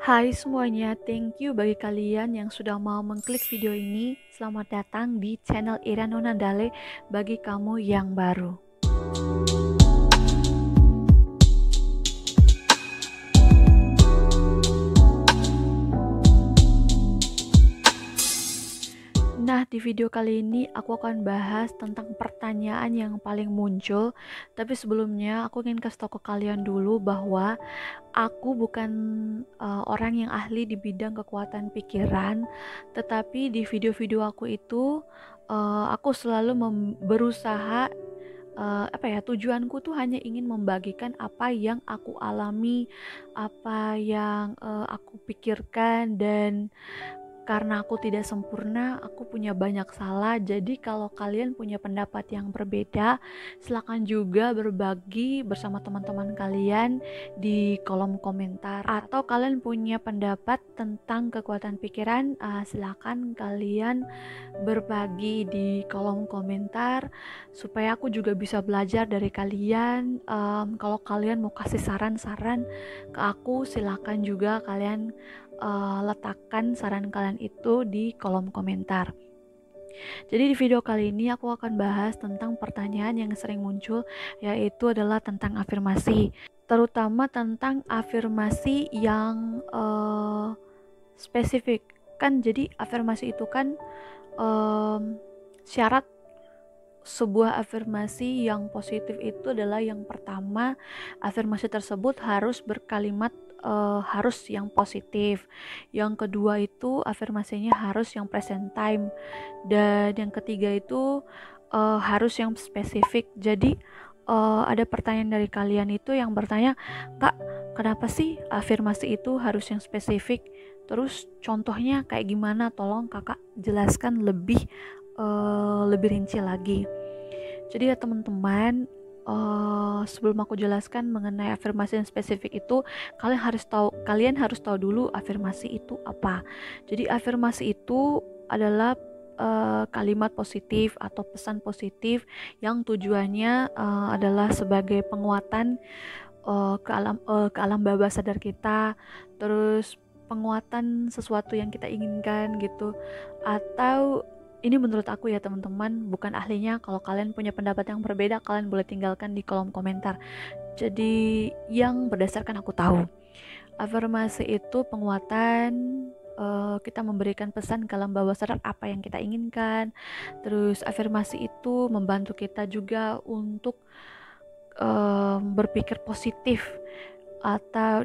Hai semuanya, thank you bagi kalian yang sudah mau mengklik video ini. Selamat datang di channel Irano Nandale bagi kamu yang baru. Nah, di video kali ini aku akan bahas tentang pertanyaan yang paling muncul. Tapi sebelumnya aku ingin kasih tahu ke kalian dulu bahwa aku bukan orang yang ahli di bidang kekuatan pikiran, tetapi di video-video aku itu aku selalu berusaha tujuanku tuh hanya ingin membagikan apa yang aku alami, apa yang aku pikirkan, dan karena aku tidak sempurna, aku punya banyak salah. Jadi kalau kalian punya pendapat yang berbeda, silakan juga berbagi bersama teman-teman kalian di kolom komentar. Atau kalian punya pendapat tentang kekuatan pikiran, silakan kalian berbagi di kolom komentar supaya aku juga bisa belajar dari kalian. Kalau kalian mau kasih saran-saran ke aku, silakan juga kalian letakkan saran kalian itu di kolom komentar. Jadi di video kali ini aku akan bahas tentang pertanyaan yang sering muncul, yaitu adalah tentang afirmasi, terutama tentang afirmasi yang spesifik. Kan jadi afirmasi itu kan syarat sebuah afirmasi yang positif itu adalah yang pertama, afirmasi tersebut harus berkalimat harus yang positif. Yang kedua itu afirmasinya harus yang present time, dan yang ketiga itu harus yang spesifik. Jadi ada pertanyaan dari kalian itu yang bertanya, "Kak, kenapa sih afirmasi itu harus yang spesifik? Terus contohnya kayak gimana? Tolong Kakak jelaskan lebih rinci lagi." Jadi ya teman-teman, sebelum aku jelaskan mengenai afirmasi yang spesifik itu, kalian harus tahu dulu afirmasi itu apa. Jadi afirmasi itu adalah kalimat positif atau pesan positif yang tujuannya adalah sebagai penguatan ke alam bawah sadar kita, terus penguatan sesuatu yang kita inginkan gitu. Atau ini menurut aku ya teman-teman, bukan ahlinya. Kalau kalian punya pendapat yang berbeda, kalian boleh tinggalkan di kolom komentar. Jadi yang berdasarkan aku tahu, afirmasi itu penguatan, kita memberikan pesan ke alam bawah sadar apa yang kita inginkan. Terus afirmasi itu membantu kita juga untuk berpikir positif,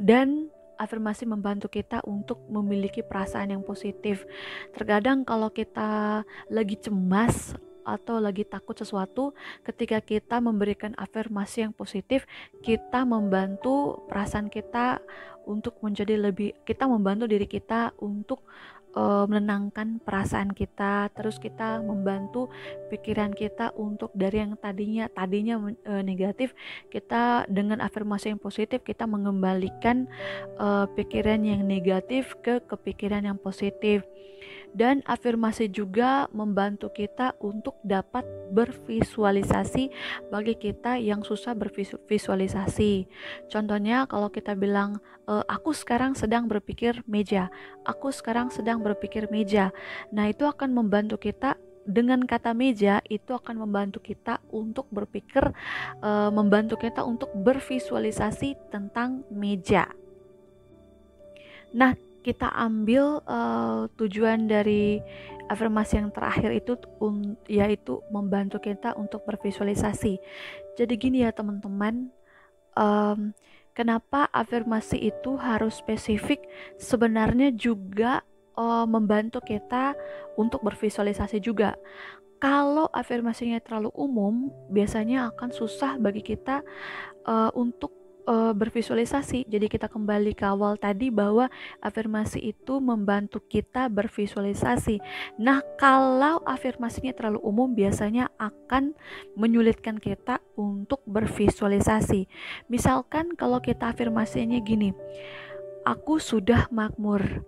dan afirmasi membantu kita untuk memiliki perasaan yang positif. Terkadang kalau kita lagi cemas atau lagi takut sesuatu, ketika kita memberikan afirmasi yang positif, kita membantu perasaan kita untuk kita membantu diri kita untuk menenangkan perasaan kita. Terus kita membantu pikiran kita untuk dari yang tadinya negatif, kita dengan afirmasi yang positif kita mengembalikan pikiran yang negatif ke kepikiran yang positif. Dan afirmasi juga membantu kita untuk dapat bervisualisasi bagi kita yang susah bervisualisasi. Contohnya kalau kita bilang, aku sekarang sedang berpikir meja, aku sekarang sedang berpikir meja. Nah, itu akan membantu kita. Dengan kata meja itu akan membantu kita untuk berpikir, membantu kita untuk bervisualisasi tentang meja. Nah, kita ambil tujuan dari afirmasi yang terakhir itu yaitu membantu kita untuk bervisualisasi. Jadi gini ya teman-teman, kenapa afirmasi itu harus spesifik? Sebenarnya juga membantu kita untuk bervisualisasi juga. Kalau afirmasinya terlalu umum, biasanya akan susah bagi kita untuk bervisualisasi. Jadi kita kembali ke awal tadi bahwa afirmasi itu membantu kita bervisualisasi. Nah, kalau afirmasinya terlalu umum, biasanya akan menyulitkan kita untuk bervisualisasi. Misalkan kalau kita afirmasinya gini, aku sudah makmur,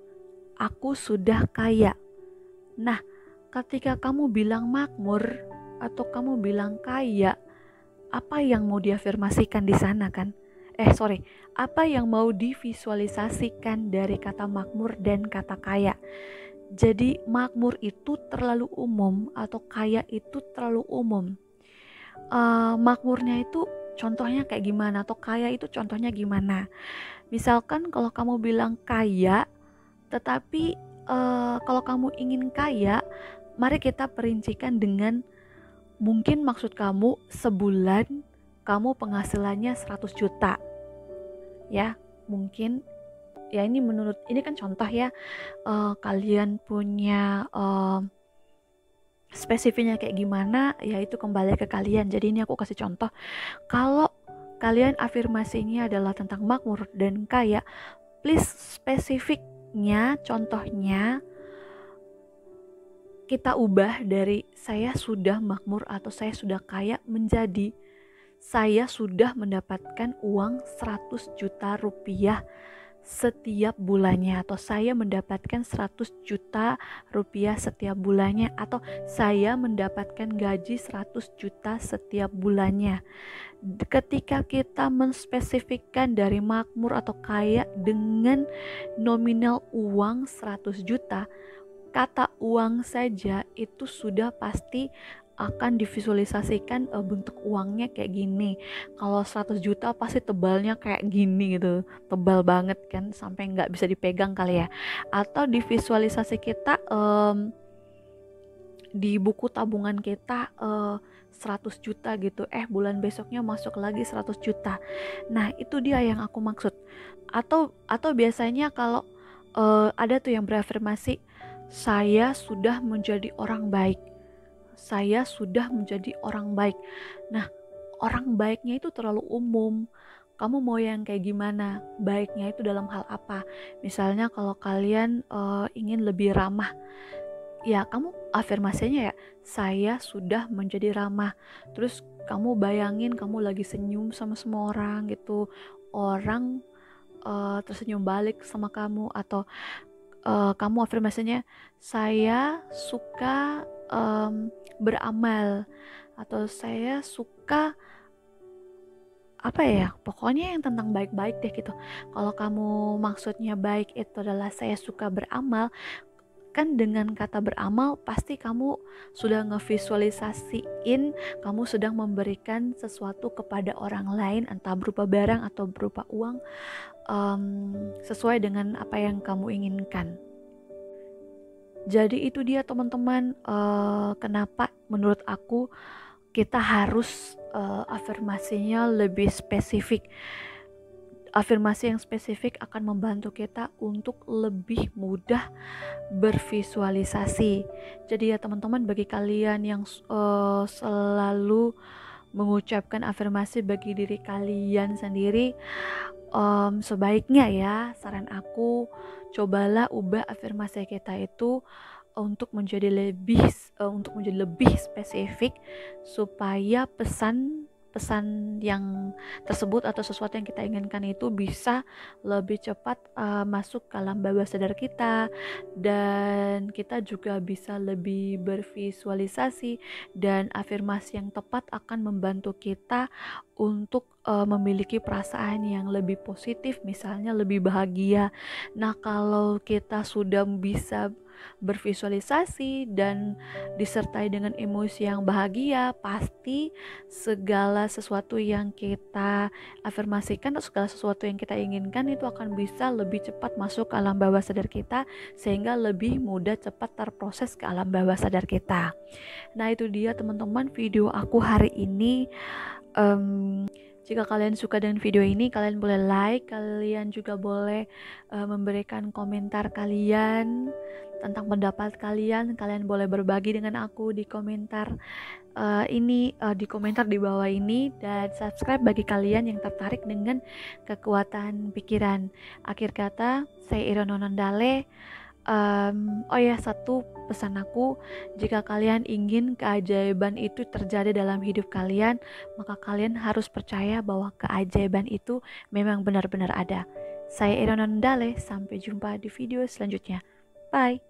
aku sudah kaya. Nah, ketika kamu bilang makmur atau kamu bilang kaya, apa yang mau diafirmasikan di sana kan? apa yang mau divisualisasikan dari kata makmur dan kata kaya. Jadi makmur itu terlalu umum atau kaya itu terlalu umum. Makmurnya itu contohnya kayak gimana atau kaya itu contohnya gimana. Misalkan kalau kamu bilang kaya, tetapi kalau kamu ingin kaya, mari kita perincikan dengan mungkin maksud kamu sebulan kamu penghasilannya 100 juta. Ya, mungkin ya ini kan contoh ya. Kalian punya spesifiknya kayak gimana, ya itu kembali ke kalian. Jadi ini aku kasih contoh. Kalau kalian afirmasinya adalah tentang makmur dan kaya, please spesifiknya, contohnya kita ubah dari saya sudah makmur atau saya sudah kaya menjadi saya sudah mendapatkan uang 100 juta rupiah setiap bulannya, atau saya mendapatkan 100 juta rupiah setiap bulannya, atau saya mendapatkan gaji 100 juta setiap bulannya. Ketika kita menspesifikkan dari makmur atau kaya dengan nominal uang 100 juta, kata uang saja itu sudah pasti akan divisualisasikan bentuk uangnya kayak gini. Kalau 100 juta pasti tebalnya kayak gini gitu, tebal banget kan, sampai nggak bisa dipegang kali ya. Atau divisualisasi kita di buku tabungan kita 100 juta gitu, bulan besoknya masuk lagi 100 juta. Nah itu dia yang aku maksud. Atau biasanya kalau ada tuh yang berafirmasi, saya sudah menjadi orang baik. Saya sudah menjadi orang baik. Nah, orang baiknya itu terlalu umum. Kamu mau yang kayak gimana? Baiknya itu dalam hal apa? Misalnya kalau kalian ingin lebih ramah, ya kamu afirmasinya ya, saya sudah menjadi ramah. Terus kamu bayangin kamu lagi senyum sama semua orang gitu. Orang tersenyum balik sama kamu, atau kamu afirmasinya saya suka beramal, atau saya suka apa ya, pokoknya yang tentang baik-baik deh gitu. Kalau kamu maksudnya baik itu adalah saya suka beramal, kan dengan kata beramal pasti kamu sudah ngevisualisasiin kamu sedang memberikan sesuatu kepada orang lain, entah berupa barang atau berupa uang, sesuai dengan apa yang kamu inginkan. Jadi itu dia teman-teman, kenapa menurut aku kita harus afirmasinya lebih spesifik. Afirmasi yang spesifik akan membantu kita untuk lebih mudah bervisualisasi. Jadi ya teman-teman, bagi kalian yang selalu mengucapkan afirmasi bagi diri kalian sendiri, sebaiknya ya, saran aku, cobalah ubah afirmasi kita itu untuk menjadi lebih spesifik, supaya pesan yang tersebut atau sesuatu yang kita inginkan itu bisa lebih cepat masuk ke alam bawah sadar kita, dan kita juga bisa lebih bervisualisasi, dan afirmasi yang tepat akan membantu kita untuk memiliki perasaan yang lebih positif, misalnya lebih bahagia. Nah, kalau kita sudah bisa bervisualisasi dan disertai dengan emosi yang bahagia, pasti segala sesuatu yang kita afirmasikan atau segala sesuatu yang kita inginkan itu akan bisa lebih cepat masuk ke alam bawah sadar kita, sehingga lebih mudah cepat terproses ke alam bawah sadar kita. Nah itu dia teman-teman video aku hari ini. Jika kalian suka dengan video ini, kalian boleh like, kalian juga boleh memberikan komentar kalian tentang pendapat kalian. Kalian boleh berbagi dengan aku di komentar di komentar di bawah ini, dan subscribe bagi kalian yang tertarik dengan kekuatan pikiran. Akhir kata, saya Irono Nandale. Satu pesan aku, jika kalian ingin keajaiban itu terjadi dalam hidup kalian, maka kalian harus percaya bahwa keajaiban itu memang benar-benar ada. Saya Irono Nandale, sampai jumpa di video selanjutnya. Bye.